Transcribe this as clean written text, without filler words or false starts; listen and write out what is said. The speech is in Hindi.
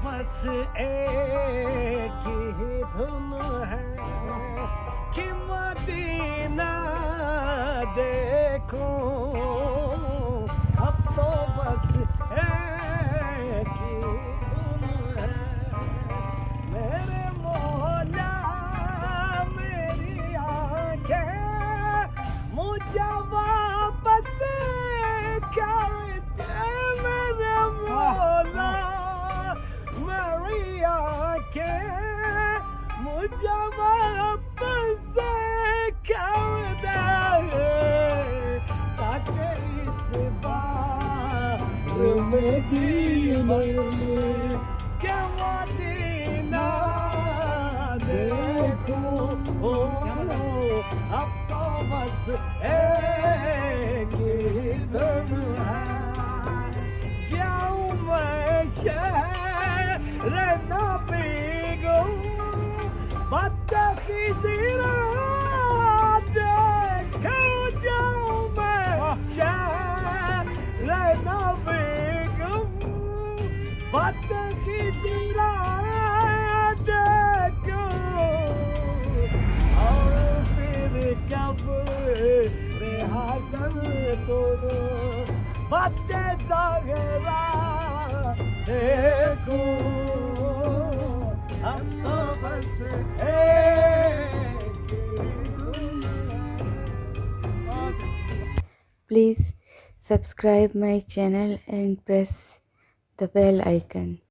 बस एक ही धुन है कि मदीना देखूं। अब तो बस एक ही धुन है मेरे मौला मेरी आंखें मुझे वापस कर दे मेरे मौला मेरी आंखें मुझे वापस कर दे ताकि इस बार में जीवन के मदीना देखूं। अब तो बस एक ही धुन है जाऊं मैं शहर नबी को बच्चा की सिरात देखूं जाऊं मैं शहर नबी को बच्चा की सिरात देखूं और फिर कब हासिल करूं बच्चे ज़ाहिरा देखो अब तो बस एक ही दुनिया। Please subscribe my channel and press the bell icon.